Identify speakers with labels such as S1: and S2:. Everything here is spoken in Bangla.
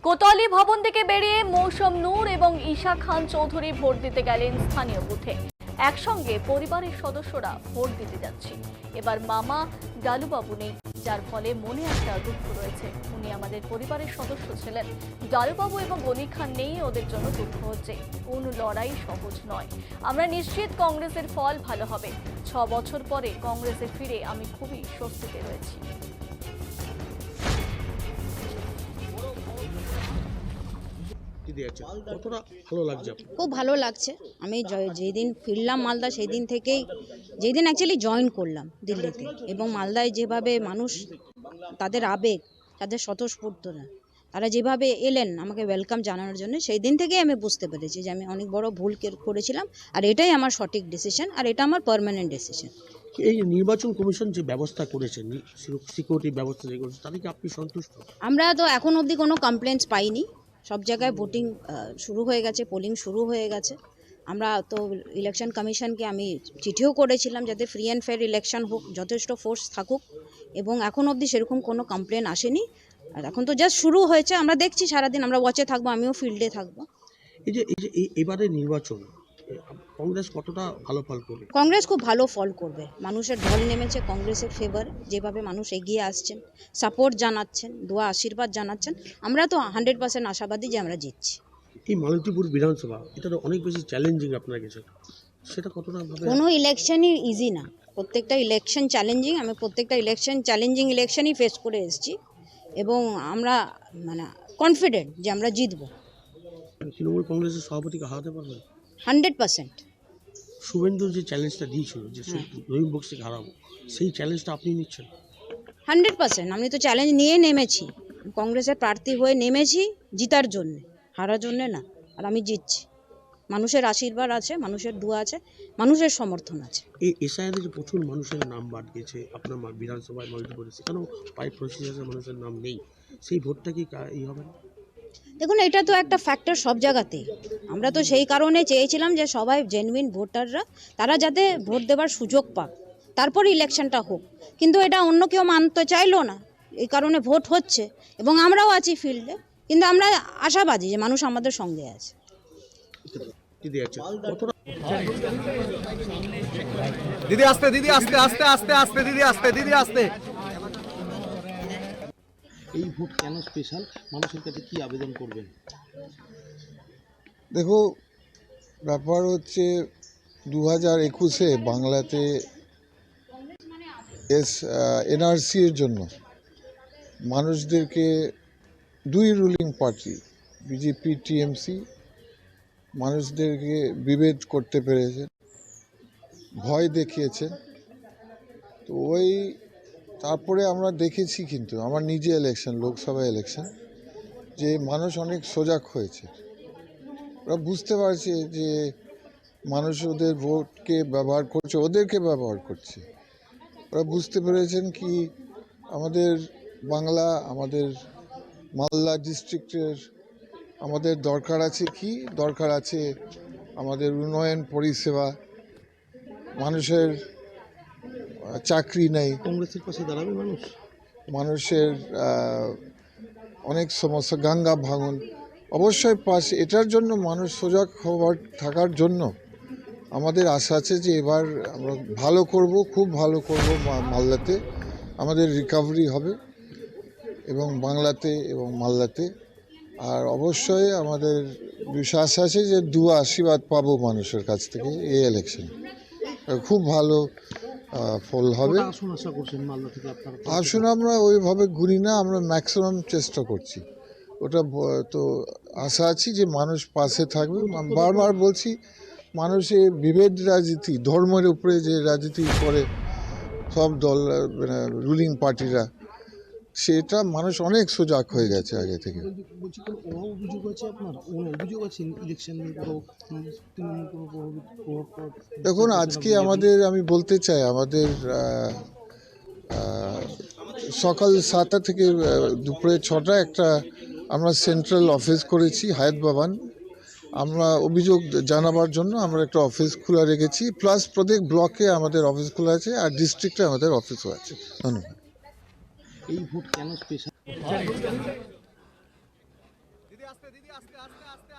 S1: কোতোয়ালি ভবন থেকে বেরিয়ে মৌসুম নূর এবং ঈশা খান চৌধুরী ভোট দিতে গেলেন স্থানীয় বুথে। একসঙ্গে পরিবারের সদস্যরা ভোট দিতে যাচ্ছি। এবার মামা ডালুবাবু নেই, যার ফলে মনে একটা দুঃখ রয়েছে। উনি আমাদের পরিবারের সদস্য ছিলেন। ডালুবাবু এবং গনি খান নেই, ওদের জন্য দুঃখ হচ্ছে। কোন লড়াই সহজ নয়। আমরা নিশ্চিত কংগ্রেসের ফল ভালো হবে। 6 বছর পরে কংগ্রেসে ফিরে আমি খুবই স্বস্তিতে রয়েছি।
S2: খুব ভালো লাগছে। আমি যেদিন ফিরলাম মালদা সেই দিন থেকেই যেদিন অ্যাকচুয়ালি জয়েন করলাম দিল্লিতে, এবং মালদায় যেভাবে মানুষ তাদের আবেগ, তাদের স্বতঃস্ফূর্তরা, তারা যেভাবে এলেন আমাকে ওয়েলকাম জানানোর জন্য, সেই দিন থেকেই আমি বুঝতে পেরেছি যে আমি অনেক বড় ভুল করেছিলাম, আর এটাই আমার সঠিক ডিসিশন, আর এটা আমার পার্মানেন্ট ডিসিশন।
S3: এই নির্বাচন কমিশন যে ব্যবস্থা করেছেন, সিকিউরিটি ব্যবস্থা যে করেছে, তাতে কি আপনি সন্তুষ্ট?
S2: আমরা তো এখন অবধি কোনো কমপ্লেন্টস পাইনি। সব জায়গায় ভোটিং শুরু হয়ে গেছে, পোলিং শুরু হয়ে গেছে। আমরা তো ইলেকশন কমিশনকে আমি চিঠিও করেছিলাম যাতে ফ্রি অ্যান্ড ফেয়ার ইলেকশন হোক, যথেষ্ট ফোর্স থাকুক, এবং এখন অবধি সেরকম কোনো কমপ্লেন আসেনি। আর এখন তো জাস্ট শুরু হয়েছে, আমরা দেখছি সারাদিন, আমরা ওয়াচে থাকবো, আমিও ফিল্ডে থাকবো।
S3: এবারে নির্বাচন কংগ্রেস কতটা ভালো ফল করবে?
S2: কংগ্রেস খুব ভালো ফল করবে। মানুষের ঢল নেমেছে কংগ্রেসের ফেভার, যেভাবে মানুষ এগিয়ে আসছেন, সাপোর্ট জানাচ্ছেন, দোয়া আশীর্বাদ জানাচ্ছেন। আমরা তো 100% আশাবাদী যে আমরা জিতছি।
S3: এই মালতীপুর বিধানসভা, এটা তো অনেক বেশি চ্যালেঞ্জিং আপনার কাছে, সেটা কতটা ভাবে?
S2: কোনো ইলেকশনই ইজি না, প্রত্যেকটা ইলেকশন চ্যালেঞ্জিং। আমি প্রত্যেকটা চ্যালেঞ্জিং ইলেকশনই ফেস করে এসেছি, এবং আমরা কনফিডেন্ট যে আমরা জিতব।
S3: তৃণমূল কংগ্রেসের সভাপতিকে হারাতে পারবেন?
S2: 100%।
S3: শুভেন্দু যে চ্যালেঞ্জটা দিয়েছিল যে রহিম বক্সিকে হারাবো, সেই চ্যালেঞ্জটা আপনি নিচ্ছেন?
S2: 100%। আমি তো চ্যালেঞ্জ নিয়ে নেমেছি, কংগ্রেসের প্রার্থী হয়ে নেমেছি জিতার জন্য, হারার জন্য না। আর আমি জিতছি। মানুষের আশীর্বাদ আছে, মানুষের দোয়া আছে, মানুষের সমর্থন আছে।
S3: এই এসআইআরে যে প্রচুর মানুষের নাম বাদ গেছে আপনার বিধানসভায়, মালতীপুরে, সেখানেও প্রায় 25,000 মানুষের নাম নেই। সেই ভোটটা কি এই হবে না?
S2: দেখুন, এটা তো একটা ফ্যাক্টর সব জায়গাতেই। আমরা তো সেই কারণে চেয়েছিলাম যে সবাই জেনুইন ভোটাররা, তারা যাতে ভোট দেওয়ার সুযোগ পাক, তারপর ইলেকশনটা হোক। কিন্তু এটা অন্য কেউ মানতে চাইলো না, এই কারণে ভোট হচ্ছে, এবং আমরাও আছি ফিল্ডে। কিন্তু আমরা আশাবাদী যে মানুষ আমাদের সঙ্গে আছে।
S4: দিদি আস্তে, দিদি আস্তে, আস্তে আস্তে আস্তে, দিদি আস্তে, দিদি আস্তে।
S3: এই ভোট কেন স্পেশাল? মানুষের কাছে কি আবেদন করবেন?
S5: দেখো, ব্যাপার হচ্ছে 2021-এ বাংলাতে এনআরসির জন্য মানুষদেরকে দুই রুলিং পার্টি বিজেপি টিএমসি মানুষদেরকে বিভেদ করতে পেরেছেন, ভয় দেখিয়েছেন। তো তারপরে আমরা দেখেছি, কিন্তু আমার নিজে লোকসভা ইলেকশন, যে মানুষ অনেক সজাগ হয়েছে। ওরা বুঝতে পারছে যে মানুষ ওদের ভোটকে ব্যবহার করছে, ওদেরকে ব্যবহার করছে। ওরা বুঝতে পেরেছেন কি আমাদের বাংলা, আমাদের মালদা ডিস্ট্রিক্টের আমাদের দরকার আছে, কি দরকার আছে আমাদের উন্নয়ন পরিষেবা, মানুষের চাকরি নেই,
S3: কংগ্রেসের পাশে দাঁড়াবে মানুষ,
S5: মানুষের অনেক সমস্যা, গঙ্গা ভাঙন, অবশ্যই পাশে। এটার জন্য মানুষ সজাগ থাকার জন্য আমাদের আশা আছে যে এবার আমরা ভালো করব, খুব ভালো করব। মালদাতে আমাদের রিকভারি হবে, এবং বাংলাতে এবং মালদাতে। আর অবশ্যই আমাদের বিশ্বাস আছে যে দুয়া আশীর্বাদ পাবো মানুষের কাছ থেকে। এই ইলেকশন খুব ভালো ফল হবে। আসুন, আমরা ওইভাবে ঘুরি না, আমরা ম্যাক্সিমাম চেষ্টা করছি। ওটা তো আশা আছি যে মানুষ পাশে থাকবে। বারবার বলছি, মানুষের বিভেদ রাজনীতি, ধর্মের উপরে যে রাজনীতি করে সব দল, রুলিং পার্টিরা, সেটা মানুষ অনেক সজাগ হয়ে গেছে আগে থেকে। দেখুন, আজকে আমি বলতে চাই, আমাদের সকাল 7টা থেকে দুপুরে 6টা একটা আমরা সেন্ট্রাল অফিস করেছি, হায়াত ভবন। আমরা অভিযোগ জানাবার জন্য আমরা একটা অফিস খোলা রেখেছি, প্লাস প্রত্যেক ব্লকে আমাদের অফিস খোলা আছে, আর ডিস্ট্রিক্টে আমাদের অফিসও আছে। ধন্যবাদ।
S3: এই ভোট কেন স্পেশাল?
S4: দিদি আস্তে দিদি আস্তে আস্তে আস্তে